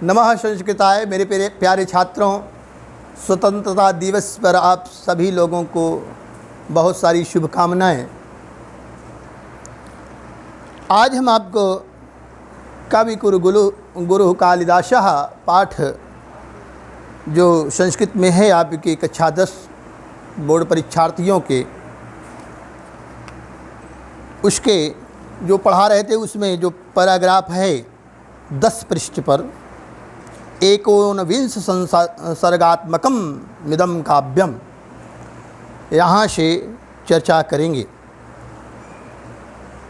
नमः संस्कृताय। मेरे प्यारे छात्रों, स्वतंत्रता दिवस पर आप सभी लोगों को बहुत सारी शुभकामनाएं। आज हम आपको कवि गुरु कालिदासः पाठ जो संस्कृत में है आपकी कक्षा 10 बोर्ड परीक्षार्थियों के, उसके जो पढ़ा रहे थे उसमें जो पैराग्राफ है 10 पृष्ठ पर 19 संसर्गात्मकम मिदम काव्यम, यहाँ से चर्चा करेंगे।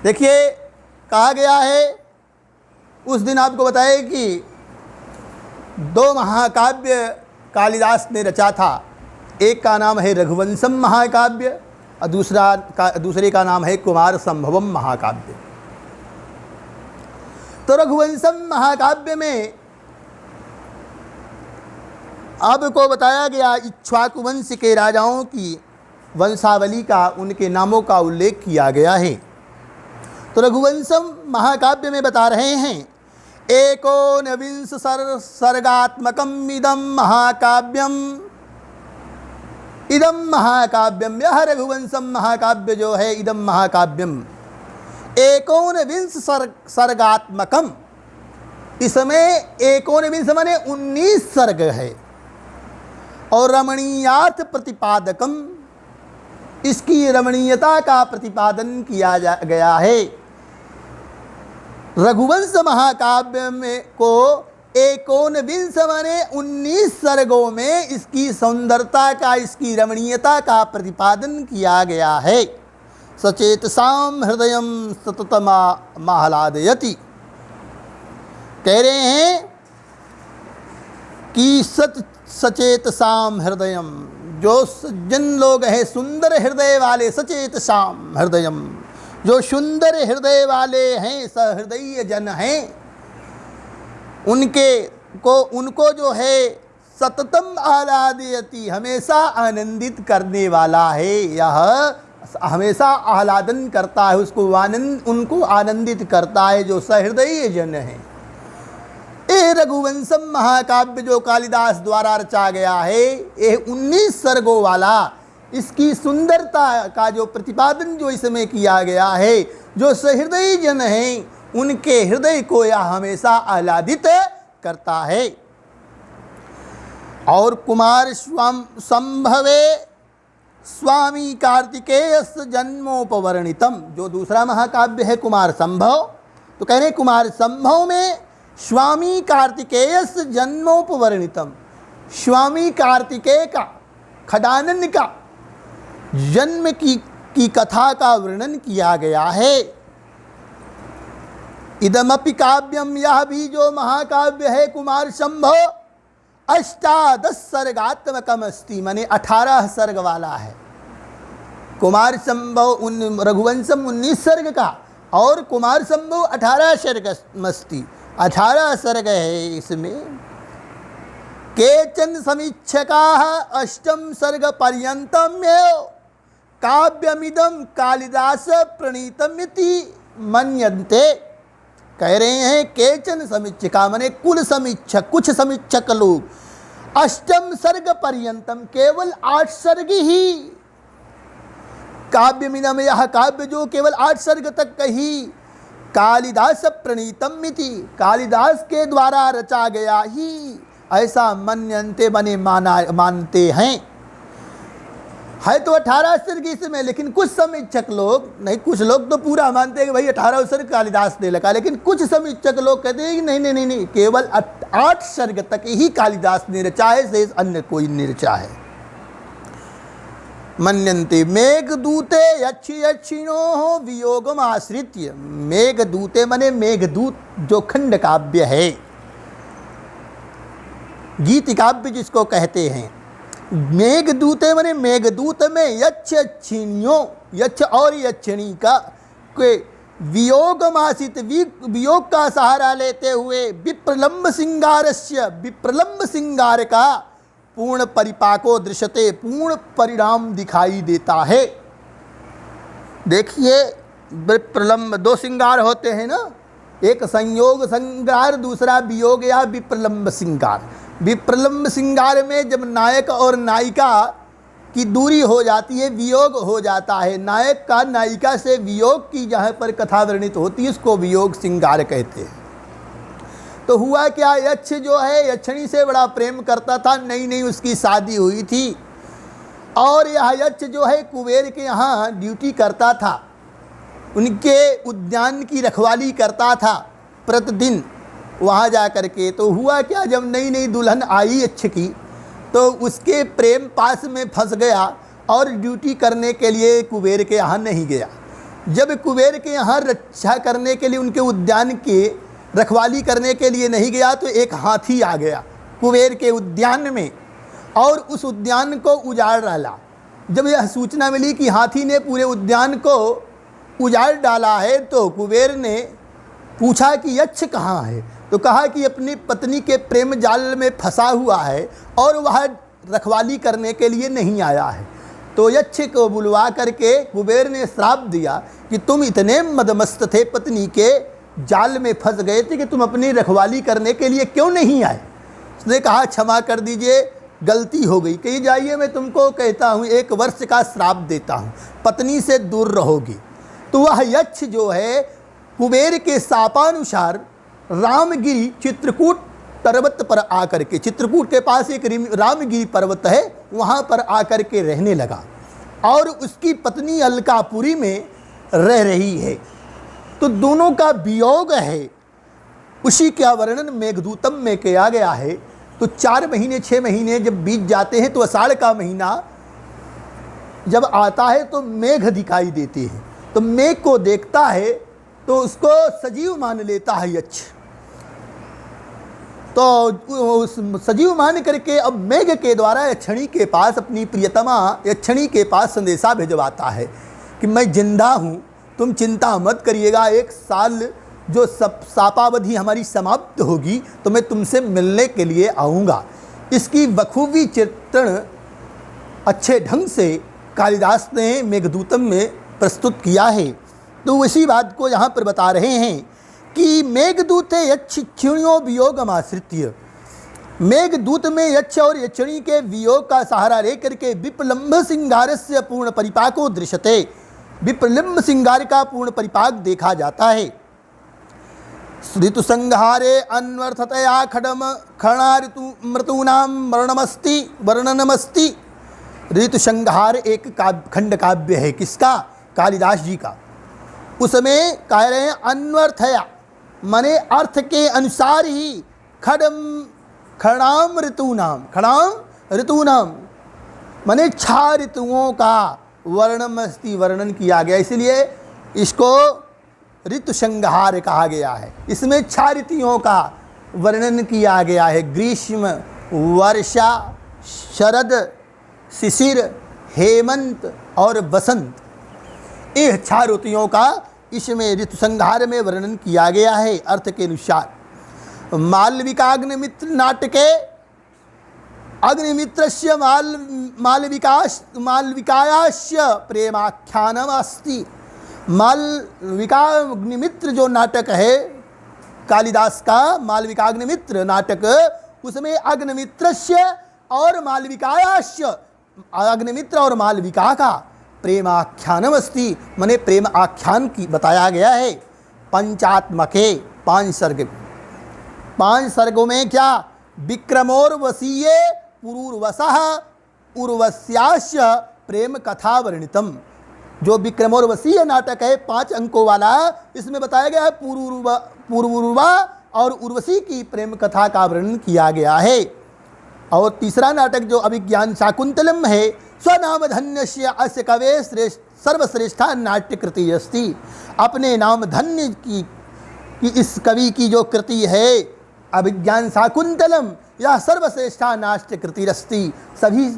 देखिए, कहा गया है, उस दिन आपको बताया कि 2 महाकाव्य कालिदास ने रचा था। एक का नाम है रघुवंशम महाकाव्य और दूसरे का नाम है कुमार संभवम महाकाव्य। तो रघुवंशम महाकाव्य में आपको बताया गया इक्ष्वाकु वंश के राजाओं की वंशावली का, उनके नामों का उल्लेख किया गया है। तो रघुवंशम महाकाव्य में बता रहे हैं 19 सर्गात्मकम इदम महाकाव्यम। इदम महाकाव्यम, यह रघुवंशम महाकाव्य जो है, इदम महाकाव्यम 19 सर्गात्मकम। इसमें 19 माने 19 सर्ग है और रमणीयार्थ प्रतिपादकम, इसकी रमणीयता का प्रतिपादन किया गया है। रघुवंश महाकाव्य में को 19 माने 19 सर्गों में इसकी सौंदर्यता का, इसकी रमणीयता का प्रतिपादन किया गया है। सचेतसाम हृदयम सततम आह्लादयति, कह रहे हैं कि सचेतसाम हृदयम, जो सज्जन लोग हैं, सुंदर हृदय वाले, सचेतसाम हृदयम, जो सुंदर हृदय वाले हैं, सहृदय जन हैं, उनको जो है सततम आह्लादयति, हमेशा आनंदित करने वाला है। यह हमेशा आह्लादन करता है, उनको आनंदित करता है, जो सहृदय जन है। ये रघुवंशम महाकाव्य जो कालिदास द्वारा रचा गया है, ये 19 सर्गों वाला, इसकी सुंदरता का जो प्रतिपादन जो इसमें किया गया है, जो सहृदय जन हैं उनके हृदय को यह हमेशा आह्लादित करता है। और कुमार संभवे स्वामी कार्तिकेयस जन्मोपवर्णितम, जो दूसरा महाकाव्य है कुमार संभव, तो कह रहे कुमार संभव में स्वामी कार्तिकेयस जन्मोपवर्णितम, स्वामी कार्तिकेय का, खडानन का जन्म की कथा का वर्णन किया गया है। इदमपि काव्यम, यह भी जो महाकाव्य है कुमार संभव 18 सर्गात्मकम अस्ति, माने 18 सर्ग वाला है। कुमार संभव रघुवंशम 19 सर्ग का और कुमार संभव 18 सर्ग अस्ति, 18 सर्ग है इसमें। केचन समीक्षकाः 8 सर्ग पर्यन्तम काव्यमिदं कालिदास प्रणीतमिति मन्यन्ते, कह रहे हैं केचन समीक्षका माने कुल समीक्षक, कुछ समीक्षक लोग 8 सर्ग पर्यंतम, केवल 8 सर्ग ही, काव्यमिदं, यह काव्य जो केवल 8 सर्ग तक ही कालिदास प्रणीतम इति, कालिदास के द्वारा रचा गया ही, ऐसा मन्यन्ते बने मानते हैं। है तो 18 सर्ग इसमें, लेकिन कुछ समीक्षक लोग नहीं, कुछ लोग तो पूरा मानते हैं कि भाई 18 सर्ग कालिदास ने लिखा, लेकिन कुछ समीक्षक लोग कहते हैं कि नहीं नहीं नहीं नहीं, केवल 8 सर्ग तक ही कालिदास ने रचा है, शेष अन्य कोई नहीं रचा है। मन्यन्ते मेघदूते यक्षिणो वियोगम आश्रित्य, मेघदूते माने मेघदूत जो खंड काव्य है, गीत काव्य जिसको कहते हैं। मेघदूते माने मेघदूत में यक्षिणियों, यक्ष और यक्षिणी का के वियोगमासित, वियोग का सहारा लेते हुए विप्रलंब सिंगारस्य, विप्रलंब सिंगार का पूर्ण परिपाको दृश्यते, पूर्ण परिणाम दिखाई देता है। देखिए, विप्रलंब 2 सिंगार होते हैं ना, एक संयोग श्रृंगार, दूसरा वियोग या विप्रलंब श्रृंगार। विप्रलंब श्रृंगार में जब नायक और नायिका की दूरी हो जाती है, वियोग हो जाता है, नायक का नायिका से वियोग की जहाँ पर कथा वर्णित होती है उसको वियोग श्रृंगार कहते हैं। तो हुआ क्या, यक्ष जो है यक्षिणी से बड़ा प्रेम करता था, नई नई उसकी शादी हुई थी और यह यक्ष जो है कुबेर के यहाँ ड्यूटी करता था, उनके उद्यान की रखवाली करता था प्रतिदिन वहाँ जा कर के। तो हुआ क्या, जब नई नई दुल्हन आई यक्ष की तो उसके प्रेम पास में फंस गया और ड्यूटी करने के लिए कुबेर के यहाँ नहीं गया। जब कुबेर के यहाँ रक्षा करने के लिए, उनके उद्यान के रखवाली करने के लिए नहीं गया तो एक हाथी आ गया कुबेर के उद्यान में और उस उद्यान को उजाड़ डाला। जब यह सूचना मिली कि हाथी ने पूरे उद्यान को उजाड़ डाला है तो कुबेर ने पूछा कि यक्ष कहाँ है, तो कहा कि अपनी पत्नी के प्रेम जाल में फंसा हुआ है और वह रखवाली करने के लिए नहीं आया है। तो यक्ष को बुलवा करके कुबेर ने श्राप दिया कि तुम इतने मदमस्त थे, पत्नी के जाल में फंस गए थे कि तुम अपनी रखवाली करने के लिए क्यों नहीं आए। उसने कहा क्षमा कर दीजिए, गलती हो गई। कही जाइए, मैं तुमको कहता हूँ 1 वर्ष का श्राप देता हूँ, पत्नी से दूर रहोगी। तो वह यक्ष जो है कुबेर के शापानुसार रामगिरी चित्रकूट पर्वत पर आकर के, चित्रकूट के पास एक रामगिरी पर्वत है, वहाँ पर आकर के रहने लगा और उसकी पत्नी अलकापुरी में रह रही है। तो दोनों का वियोग है, उसी का वर्णन मेघदूतम में किया गया है। तो 4 महीने 6 महीने जब बीत जाते हैं तो आषाढ़ का महीना जब आता है तो मेघ दिखाई देते हैं। तो मेघ को देखता है तो उसको सजीव मान लेता है यक्ष। तो उस सजीव मान करके अब मेघ के द्वारा यक्षिणी के पास, अपनी प्रियतमा यक्षिणी के पास संदेशा भिजवाता है कि मैं जिंदा हूँ, तुम चिंता मत करिएगा, 1 साल जो शापावधि हमारी समाप्त होगी तो मैं तुमसे मिलने के लिए आऊँगा। इसकी बखूबी चित्रण अच्छे ढंग से कालिदास ने मेघदूतम में प्रस्तुत किया है। तो इसी बात को यहाँ पर बता रहे हैं कि मेघदूते यक्षिण्यो वियोगमाश्रित्य, मेघदूत में यक्ष और यक्षिणी के वियोग का सहारा लेकर के विप्रलंब श्रृंगारस्य पूर्ण परिपाको दृश्यते, विप्रलंब श्रृंगार का पूर्ण परिपाक देखा जाता है। ऋतु संहारे अन्वर्थतया खड़ा ऋतु मृतूनाम वर्णनमस्ति। ऋतु संहार एक खंड काव्य है, किसका, कालिदास जी का। उसमें कह रहे हैं अन्वर्थया माने अर्थ के अनुसार ही खड़ाम ऋतूनाम माने 6 ऋतुओं का वर्णन किया गया, इसलिए इसको ऋतु संहार कहा गया है। इसमें 6 ऋतुओं का वर्णन किया गया है, ग्रीष्म, वर्षा, शरद, शिशिर, हेमंत और बसंत। ये 6 ऋतुओं का इसमें ऋतु संहार में वर्णन किया गया है अर्थ के अनुसार। मालविकाग्निमित्र नाटके अग्निमित्रस्य मालविकायास्य प्रेमाख्यानम अस्ति। मालविकाग्निमित्र जो नाटक है कालिदास का, मालविकाग्निमित्र नाटक, उसमें अग्निमित्रस्य और मालविकायास्य, अग्निमित्र और मालविका का प्रेमाख्यानम अस्ति मने प्रेम आख्यान की बताया गया है। पंचात्मके 5 सर्ग, 5 सर्गों में क्या, विक्रमोर्वशीय पुरूर्वसः उर्वश्यास्य प्रेम कथा वर्णितम। जो विक्रमोर्वशीय नाटक है 5 अंकों वाला, इसमें बताया गया है पूर्वूर्वा और उर्वशी की प्रेम कथा का वर्णन किया गया है। और तीसरा नाटक जो अभिज्ञान शाकुंतलम है, स्वनाम धन्यस्य अस्य कवे सर्वश्रेष्ठा नाट्यकृति अस्ति। अपने नाम धन्य की इस कवि की जो कृति है अभिज्ञान शाकुंतलम, यह सर्वश्रेष्ठा नाट्यकृति अस्ति, सभी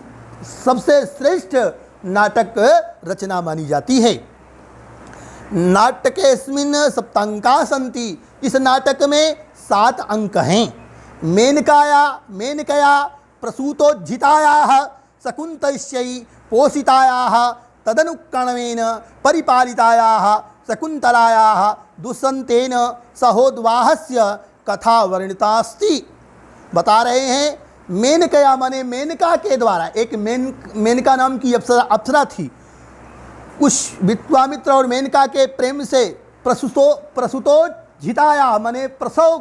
सबसे श्रेष्ठ नाटक रचना मानी जाती है। नाटकेस्मिन् सप्तांका सन्ति, इस नाटक में 7 अंक हैं। मेनकया प्रसूतोज्झितायाः शकुन्तस्यै पोषितायाः तदनुकरणेन परिपालितायाः शकुन्तलायाः दुष्यन्तेन सहोद्वाहस्य कथा वर्णितास्ति। बता रहे हैं मेनकया माने मेनका के द्वारा, एक मेनका नाम की अप्सरा थी, उस विश्वामित्र और मेनका के प्रेम से प्रसूतो जिताया माने प्रसव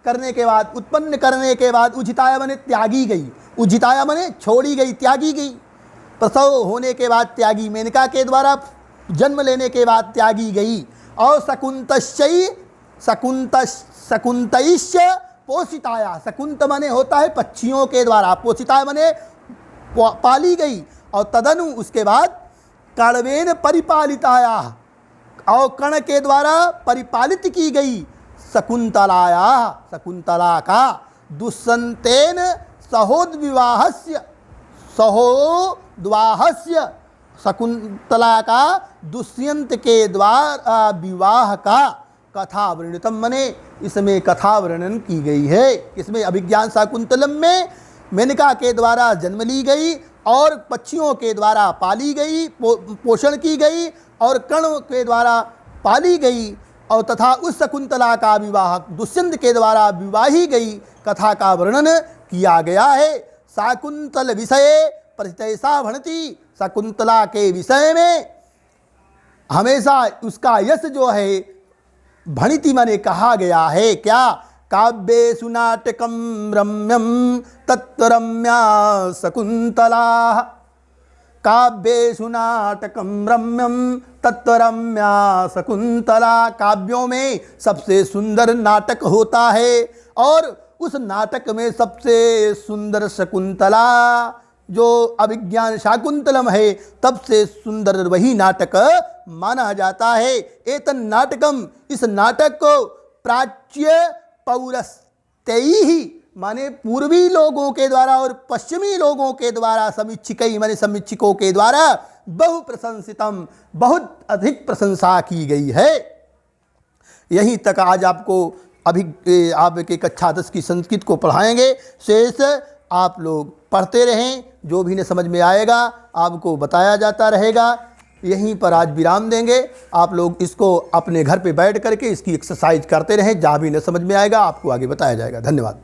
करने के बाद, उत्पन्न करने के बाद, उजिताया माने त्यागी गई, उजिताया माने छोड़ी गई, त्यागी गई, प्रसव होने के बाद त्यागी, मेनका के द्वारा जन्म लेने के बाद त्यागी गई। और शकुन्तैश्च पोषिताया, शकुंत माने होता है पक्षियों के द्वारा, पोषिताया माने पाली गई, और तदनु उसके बाद कण्वेन परिपालिताया, और कर्ण के द्वारा परिपालित की गई। शकुन्तलाया, शकुन्तला का दुष्यन्तेन सहोद्वाहस्य, सहोद्वाहस्य, शकुन्तला का दुष्यंत के द्वारा विवाह का कथा वर्णितम मने इसमें कथा वर्णन की गई है। इसमें अभिज्ञान शाकुंतलम में मेनका के द्वारा जन्म ली गई और पक्षियों के द्वारा पाली गई, पोषण की गई, और कर्ण के द्वारा पाली गई, और तथा उस शकुंतला का विवाह दुष्यंत के द्वारा विवाही गई कथा का वर्णन किया गया है। शाकुंतल विषय प्रतिशा भणति, शकुंतला के विषय में हमेशा उसका यश जो है भणिति माने कहा गया है। क्या? काव्येषु नाटकम रम्यम तत्रम्या शकुंतला, काव्येषु नाटकम रम्यम तत्रम्या शकुंतला, काव्यों में सबसे सुंदर नाटक होता है और उस नाटक में सबसे सुंदर शकुंतला जो अभिज्ञान शाकुंतलम है तब से सुंदर वही नाटक माना जाता है। एतन नाटकम, इस नाटक को प्राच्य पौरस्तैहि माने पूर्वी लोगों के द्वारा और पश्चिमी लोगों के द्वारा, समीक्षिकई माने समीक्षकों के द्वारा बहु प्रशंसितम, बहुत अधिक प्रशंसा की गई है। यहीं तक आज आपको आपके कक्षा 10 की संस्कृत को पढ़ाएंगे। शेष आप लोग पढ़ते रहें, जो भी न समझ में आएगा आपको बताया जाता रहेगा। यहीं पर आज विराम देंगे। आप लोग इसको अपने घर पे बैठ करके इसकी एक्सरसाइज करते रहें, जहाँ भी न समझ में आएगा आपको आगे बताया जाएगा। धन्यवाद।